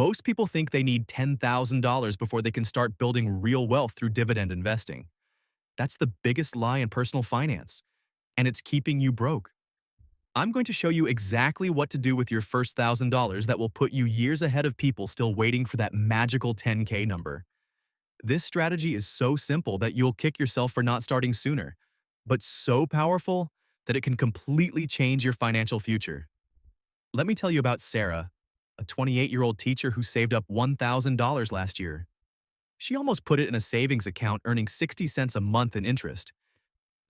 Most people think they need $10,000 before they can start building real wealth through dividend investing. That's the biggest lie in personal finance, and it's keeping you broke. I'm going to show you exactly what to do with your first $1,000 that will put you years ahead of people still waiting for that magical 10K number. This strategy is so simple that you'll kick yourself for not starting sooner, but so powerful that it can completely change your financial future. Let me tell you about Sarah, a 28-year-old teacher who saved up $1,000 last year. She almost put it in a savings account earning 60 cents a month in interest.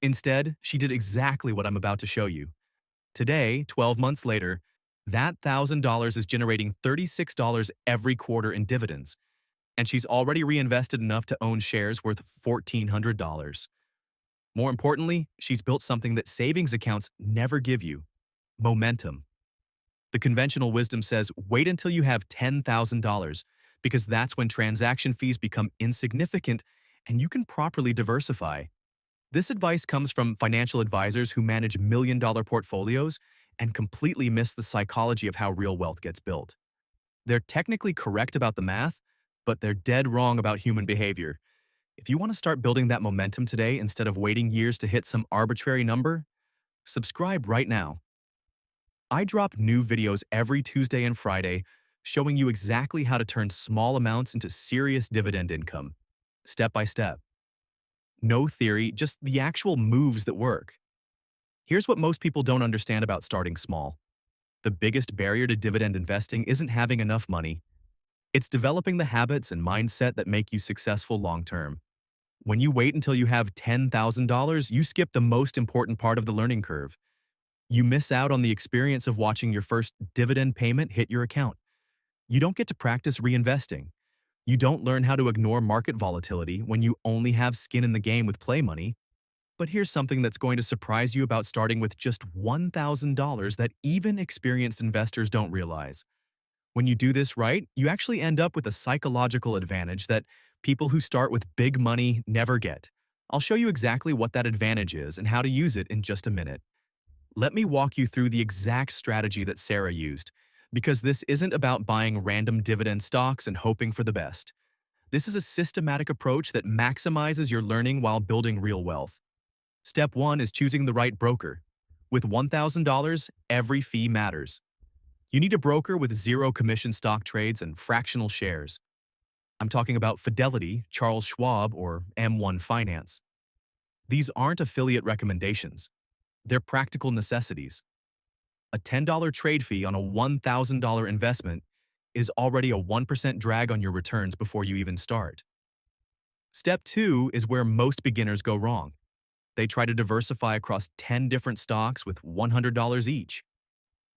Instead, she did exactly what I'm about to show you. Today, 12 months later, that $1,000 is generating $36 every quarter in dividends, and she's already reinvested enough to own shares worth $1,400. More importantly, she's built something that savings accounts never give you: momentum. The conventional wisdom says wait until you have $10,000 because that's when transaction fees become insignificant and you can properly diversify. This advice comes from financial advisors who manage million-dollar portfolios and completely miss the psychology of how real wealth gets built. They're technically correct about the math, but they're dead wrong about human behavior. If you want to start building that momentum today instead of waiting years to hit some arbitrary number, subscribe right now. I drop new videos every Tuesday and Friday showing you exactly how to turn small amounts into serious dividend income, step by step. No theory, just the actual moves that work. Here's what most people don't understand about starting small. The biggest barrier to dividend investing isn't having enough money. It's developing the habits and mindset that make you successful long-term. When you wait until you have $10,000, you skip the most important part of the learning curve. You miss out on the experience of watching your first dividend payment hit your account. You don't get to practice reinvesting. You don't learn how to ignore market volatility when you only have skin in the game with play money. But here's something that's going to surprise you about starting with just $1,000 that even experienced investors don't realize. When you do this right, you actually end up with a psychological advantage that people who start with big money never get. I'll show you exactly what that advantage is and how to use it in just a minute. Let me walk you through the exact strategy that Sarah used, because this isn't about buying random dividend stocks and hoping for the best. This is a systematic approach that maximizes your learning while building real wealth. Step 1 is choosing the right broker. With $1,000, every fee matters. You need a broker with zero commission stock trades and fractional shares. I'm talking about Fidelity, Charles Schwab, or M1 Finance. These aren't affiliate recommendations. They're practical necessities. A $10 trade fee on a $1,000 investment is already a 1% drag on your returns before you even start. Step 2 is where most beginners go wrong. They try to diversify across 10 different stocks with $100 each.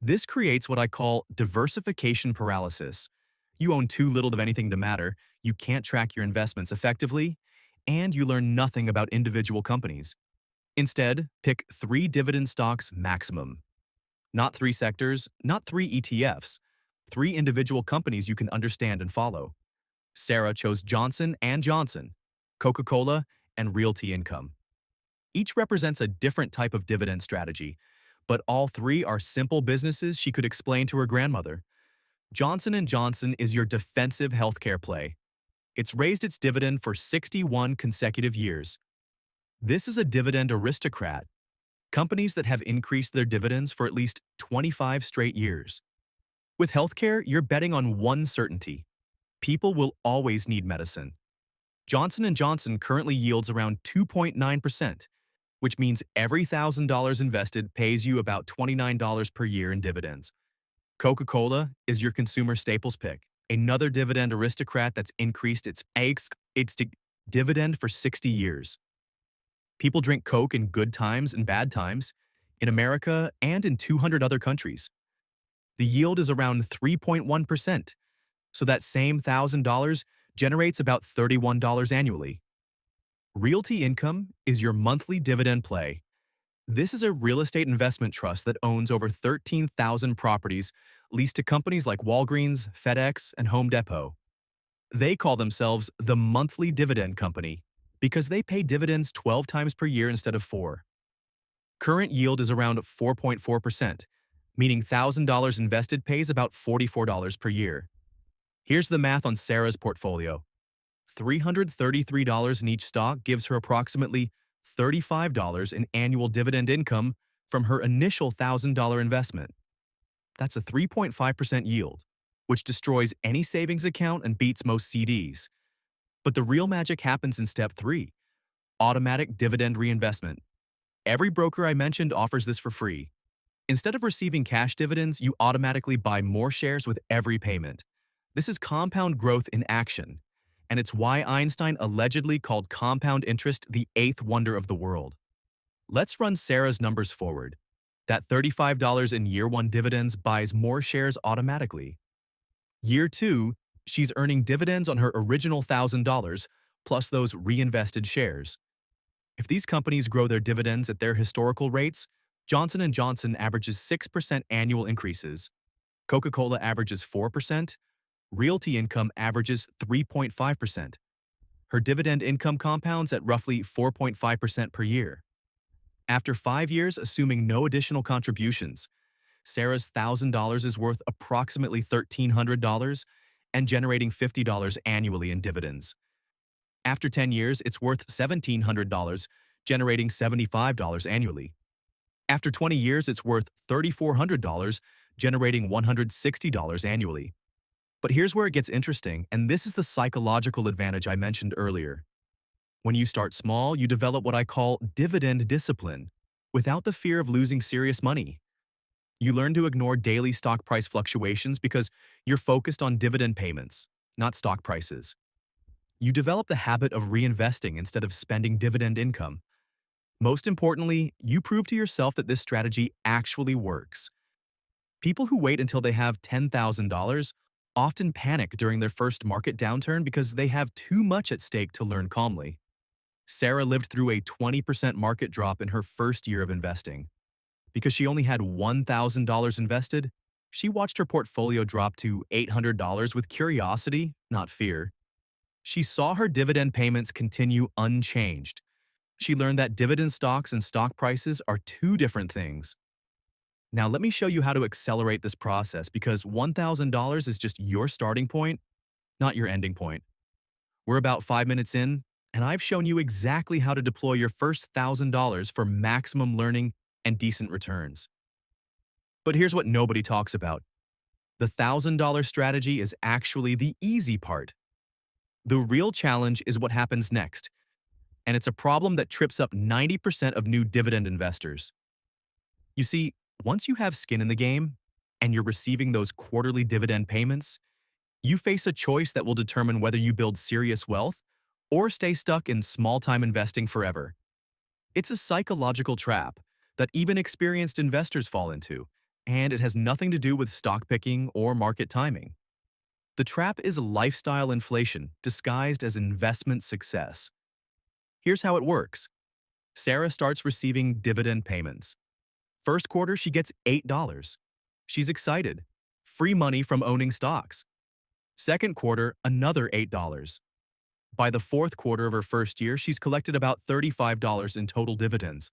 This creates what I call diversification paralysis. You own too little of anything to matter, you can't track your investments effectively, and you learn nothing about individual companies. Instead, pick 3 dividend stocks maximum. Not 3 sectors, not 3 ETFs, 3 individual companies you can understand and follow. Sarah chose Johnson & Johnson, Coca-Cola, and Realty Income. Each represents a different type of dividend strategy, but all 3 are simple businesses she could explain to her grandmother. Johnson & Johnson is your defensive healthcare play. It's raised its dividend for 61 consecutive years. This is a dividend aristocrat. Companies that have increased their dividends for at least 25 straight years. With healthcare, you're betting on one certainty: people will always need medicine. Johnson & Johnson currently yields around 2.9%, which means every $1,000 invested pays you about $29 per year in dividends. Coca-Cola is your consumer staples pick, another dividend aristocrat that's increased its dividend for 60 years. People drink Coke in good times and bad times, in America and in 200 other countries. The yield is around 3.1%, so that same $1,000 generates about $31 annually. Realty Income is your monthly dividend play. This is a real estate investment trust that owns over 13,000 properties leased to companies like Walgreens, FedEx, and Home Depot. They call themselves the Monthly Dividend Company because they pay dividends 12 times per year instead of 4. Current yield is around 4.4%, meaning $1,000 invested pays about $44 per year. Here's the math on Sarah's portfolio. $333 in each stock gives her approximately $35 in annual dividend income from her initial $1,000 investment. That's a 3.5% yield, which destroys any savings account and beats most CDs. But the real magic happens in step 3, automatic dividend reinvestment. Every broker I mentioned offers this for free. Instead of receiving cash dividends, you automatically buy more shares with every payment. This is compound growth in action, and it's why Einstein allegedly called compound interest the eighth wonder of the world. Let's run Sarah's numbers forward. That $35 in year 1 dividends buys more shares automatically. Year 2, she's earning dividends on her original $1,000 plus those reinvested shares. If these companies grow their dividends at their historical rates, Johnson & Johnson averages 6% annual increases. Coca-Cola averages 4%. Realty Income averages 3.5%. Her dividend income compounds at roughly 4.5% per year. After 5 years, assuming no additional contributions, Sarah's $1,000 is worth approximately $1,300 and generating $50 annually in dividends. After 10 years, it's worth $1,700, generating $75 annually. After 20 years, it's worth $3,400, generating $160 annually. But here's where it gets interesting, and this is the psychological advantage I mentioned earlier. When you start small, you develop what I call dividend discipline, without the fear of losing serious money. You learn to ignore daily stock price fluctuations because you're focused on dividend payments, not stock prices. You develop the habit of reinvesting instead of spending dividend income. Most importantly, you prove to yourself that this strategy actually works. People who wait until they have $10,000 often panic during their first market downturn because they have too much at stake to learn calmly. Sarah lived through a 20% market drop in her first year of investing. Because she only had $1,000 invested, she watched her portfolio drop to $800 with curiosity, not fear. She saw her dividend payments continue unchanged. She learned that dividend stocks and stock prices are two different things. Now let me show you how to accelerate this process because $1,000 is just your starting point, not your ending point. We're about 5 minutes in, and I've shown you exactly how to deploy your first $1,000 for maximum learning and decent returns. But here's what nobody talks about. The $1,000 strategy is actually the easy part. The real challenge is what happens next, and it's a problem that trips up 90% of new dividend investors. You see, once you have skin in the game, and you're receiving those quarterly dividend payments, you face a choice that will determine whether you build serious wealth or stay stuck in small-time investing forever. It's a psychological trap that even experienced investors fall into, and it has nothing to do with stock picking or market timing. The trap is lifestyle inflation disguised as investment success. Here's how it works. Sarah starts receiving dividend payments. First quarter, she gets $8. She's excited. Free money from owning stocks. Second quarter, another $8. By the fourth quarter of her first year, she's collected about $35 in total dividends.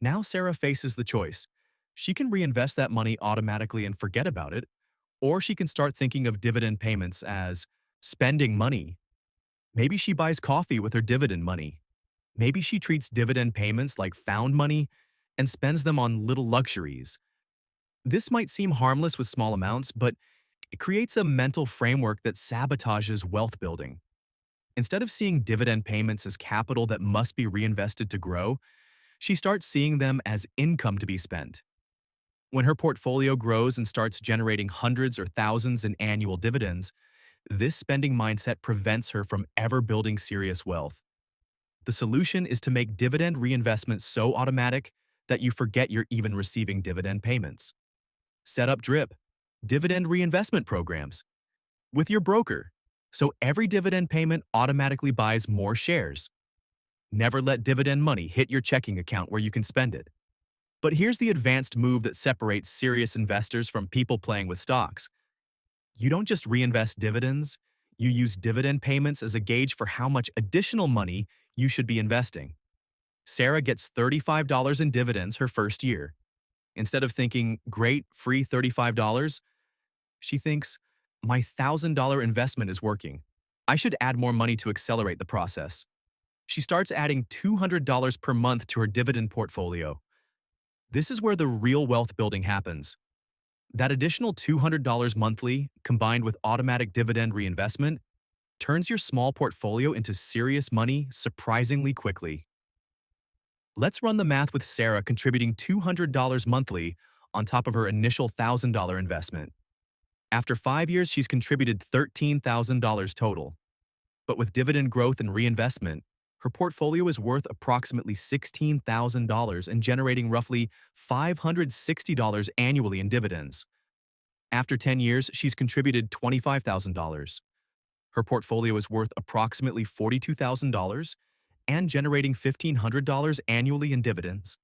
Now Sarah faces the choice. She can reinvest that money automatically and forget about it, or she can start thinking of dividend payments as spending money. Maybe she buys coffee with her dividend money. Maybe she treats dividend payments like found money and spends them on little luxuries. This might seem harmless with small amounts, but it creates a mental framework that sabotages wealth building. Instead of seeing dividend payments as capital that must be reinvested to grow, she starts seeing them as income to be spent. When her portfolio grows and starts generating hundreds or thousands in annual dividends, this spending mindset prevents her from ever building serious wealth. The solution is to make dividend reinvestment so automatic that you forget you're even receiving dividend payments. Set up DRIP, dividend reinvestment programs, with your broker, so every dividend payment automatically buys more shares. Never let dividend money hit your checking account where you can spend it. But here's the advanced move that separates serious investors from people playing with stocks. You don't just reinvest dividends, you use dividend payments as a gauge for how much additional money you should be investing. Sarah gets $35 in dividends her first year. Instead of thinking, great, free $35, she thinks, My $1,000 investment is working. I should add more money to accelerate the process. She starts adding $200 per month to her dividend portfolio. This is where the real wealth building happens. That additional $200 monthly, combined with automatic dividend reinvestment, turns your small portfolio into serious money surprisingly quickly. Let's run the math with Sarah contributing $200 monthly on top of her initial $1,000 investment. After 5 years, she's contributed $13,000 total. But with dividend growth and reinvestment, her portfolio is worth approximately $16,000 and generating roughly $560 annually in dividends. After 10 years, she's contributed $25,000. Her portfolio is worth approximately $42,000 and generating $1,500 annually in dividends.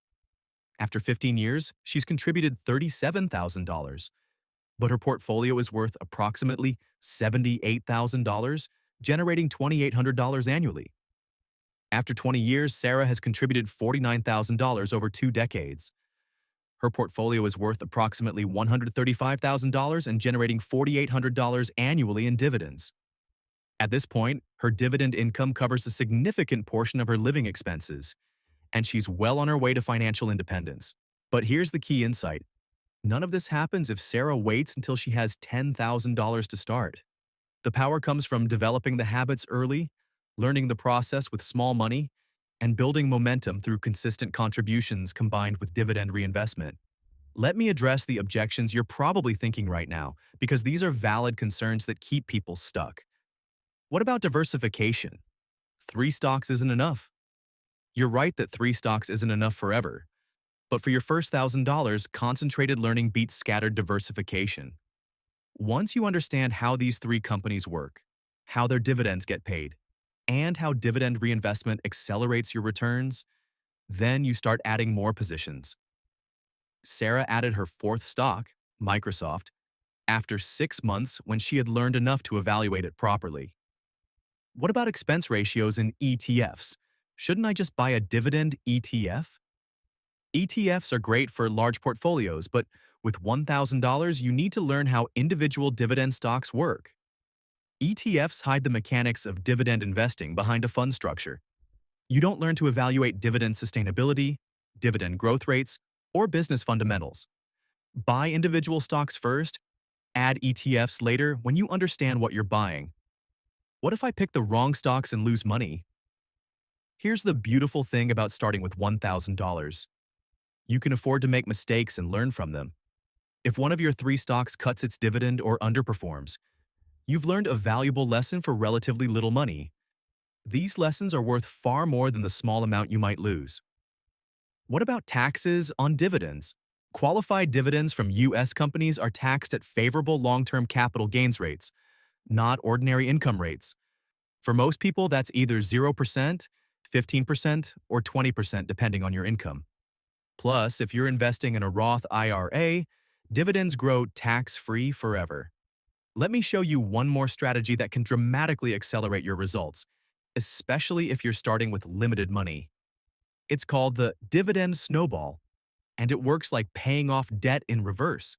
After 15 years, she's contributed $37,000, but her portfolio is worth approximately $78,000, generating $2,800 annually. After 20 years, Sarah has contributed $49,000 over 2 decades. Her portfolio is worth approximately $135,000 and generating $4,800 annually in dividends. At this point, her dividend income covers a significant portion of her living expenses, and she's well on her way to financial independence. But here's the key insight. None of this happens if Sarah waits until she has $10,000 to start. The power comes from developing the habits early, learning the process with small money, and building momentum through consistent contributions combined with dividend reinvestment. Let me address the objections you're probably thinking right now, because these are valid concerns that keep people stuck. What about diversification? 3 stocks isn't enough. You're right that 3 stocks isn't enough forever. But for your first $1,000, concentrated learning beats scattered diversification. Once you understand how these 3 companies work, how their dividends get paid, and how dividend reinvestment accelerates your returns, then you start adding more positions. Sarah added her 4th stock, Microsoft, after 6 months when she had learned enough to evaluate it properly. What about expense ratios in ETFs? Shouldn't I just buy a dividend ETF? ETFs are great for large portfolios, but with $1,000, you need to learn how individual dividend stocks work. ETFs hide the mechanics of dividend investing behind a fund structure. You don't learn to evaluate dividend sustainability, dividend growth rates, or business fundamentals. Buy individual stocks first, add ETFs later when you understand what you're buying. What if I pick the wrong stocks and lose money? Here's the beautiful thing about starting with $1,000. You can afford to make mistakes and learn from them. If one of your 3 stocks cuts its dividend or underperforms, you've learned a valuable lesson for relatively little money. These lessons are worth far more than the small amount you might lose. What about taxes on dividends? Qualified dividends from U.S. companies are taxed at favorable long-term capital gains rates, not ordinary income rates. For most people, that's either 0%, 15%, or 20% depending on your income. Plus, if you're investing in a Roth IRA, dividends grow tax-free forever. Let me show you one more strategy that can dramatically accelerate your results, especially if you're starting with limited money. It's called the dividend snowball, and it works like paying off debt in reverse.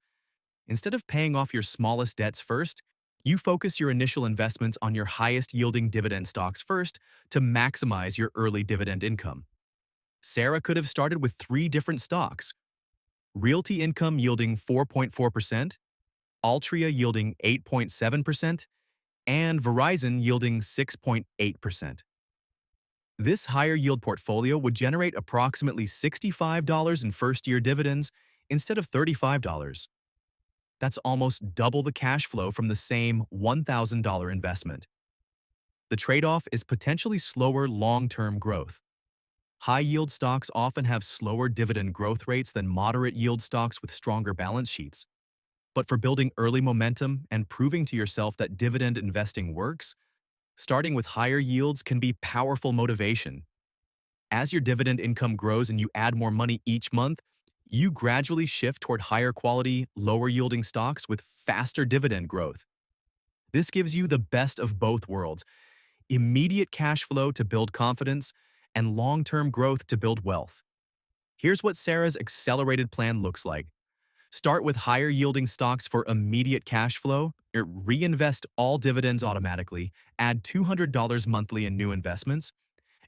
Instead of paying off your smallest debts first, you focus your initial investments on your highest-yielding dividend stocks first to maximize your early dividend income. Sarah could have started with 3 different stocks: Realty Income yielding 4.4%, Altria yielding 8.7%, and Verizon yielding 6.8%. This higher yield portfolio would generate approximately $65 in first-year dividends instead of $35. That's almost double the cash flow from the same $1,000 investment. The trade-off is potentially slower long-term growth. High-yield stocks often have slower dividend growth rates than moderate-yield stocks with stronger balance sheets. But for building early momentum and proving to yourself that dividend investing works, starting with higher yields can be powerful motivation. As your dividend income grows and you add more money each month, you gradually shift toward higher quality, lower-yielding stocks with faster dividend growth. This gives you the best of both worlds: immediate cash flow to build confidence and long-term growth to build wealth. Here's what Sarah's accelerated plan looks like. Start with higher yielding stocks for immediate cash flow, or reinvest all dividends automatically, add $200 monthly in new investments,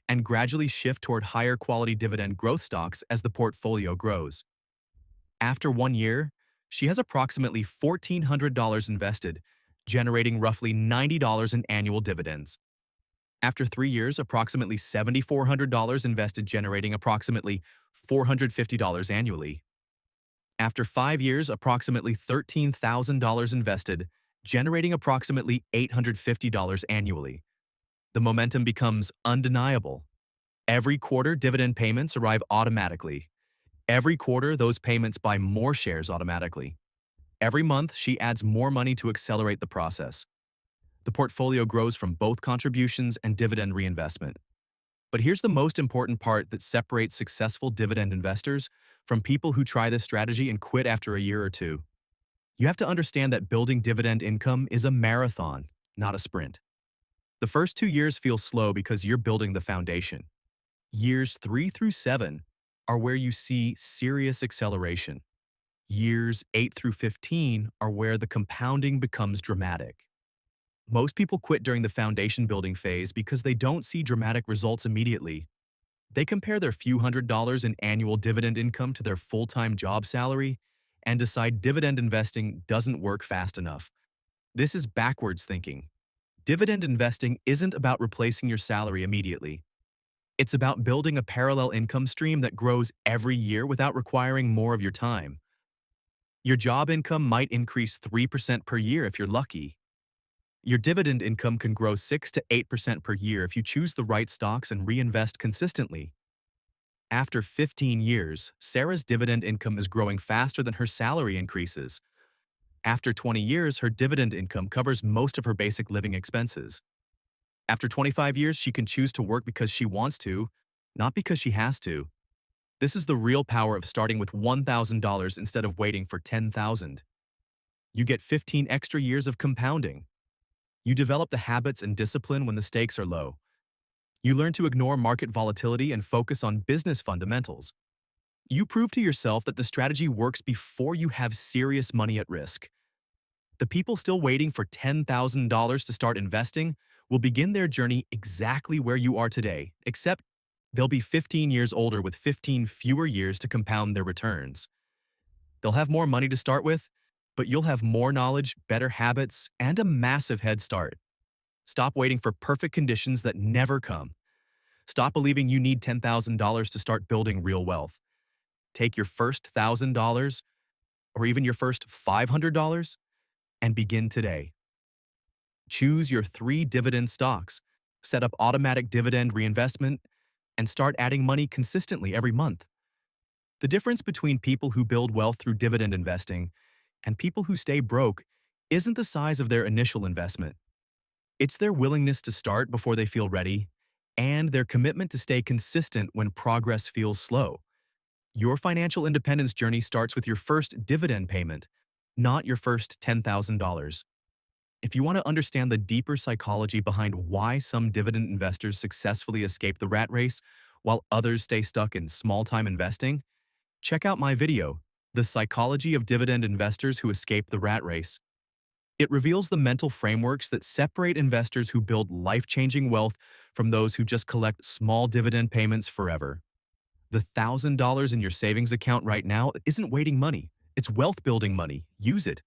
and gradually shift toward higher quality dividend growth stocks as the portfolio grows. After 1 year, she has approximately $1,400 invested, generating roughly $90 in annual dividends. After 3 years, approximately $7,400 invested, generating approximately $450 annually. After 5 years, approximately $13,000 invested, generating approximately $850 annually. The momentum becomes undeniable. Every quarter, dividend payments arrive automatically. Every quarter, those payments buy more shares automatically. Every month, she adds more money to accelerate the process. The portfolio grows from both contributions and dividend reinvestment. But here's the most important part that separates successful dividend investors from people who try this strategy and quit after a year or two. You have to understand that building dividend income is a marathon, not a sprint. The first 2 years feel slow because you're building the foundation. Years 3 through 7 are where you see serious acceleration. Years 8 through 15 are where the compounding becomes dramatic. Most people quit during the foundation building phase because they don't see dramatic results immediately. They compare their few $100s in annual dividend income to their full-time job salary and decide dividend investing doesn't work fast enough. This is backwards thinking. Dividend investing isn't about replacing your salary immediately. It's about building a parallel income stream that grows every year without requiring more of your time. Your job income might increase 3% per year if you're lucky. Your dividend income can grow 6 to 8% per year if you choose the right stocks and reinvest consistently. After 15 years, Sarah's dividend income is growing faster than her salary increases. After 20 years, her dividend income covers most of her basic living expenses. After 25 years, she can choose to work because she wants to, not because she has to. This is the real power of starting with $1,000 instead of waiting for $10,000. You get 15 extra years of compounding. You develop the habits and discipline when the stakes are low. You learn to ignore market volatility and focus on business fundamentals. You prove to yourself that the strategy works before you have serious money at risk. The people still waiting for $10,000 to start investing will begin their journey exactly where you are today, except they'll be 15 years older with 15 fewer years to compound their returns. They'll have more money to start with, but you'll have more knowledge, better habits, and a massive head start. Stop waiting for perfect conditions that never come. Stop believing you need $10,000 to start building real wealth. Take your first $1,000 or even your first $500 and begin today. Choose your 3 dividend stocks, set up automatic dividend reinvestment, and start adding money consistently every month. The difference between people who build wealth through dividend investing and people who stay broke isn't the size of their initial investment. It's their willingness to start before they feel ready and their commitment to stay consistent when progress feels slow. Your financial independence journey starts with your first dividend payment, not your first $10,000. If you want to understand the deeper psychology behind why some dividend investors successfully escape the rat race while others stay stuck in small-time investing, check out my video, The Psychology of Dividend Investors Who Escape the Rat Race. It reveals the mental frameworks that separate investors who build life-changing wealth from those who just collect small dividend payments forever. The $1,000 in your savings account right now isn't waiting money. It's wealth-building money. Use it.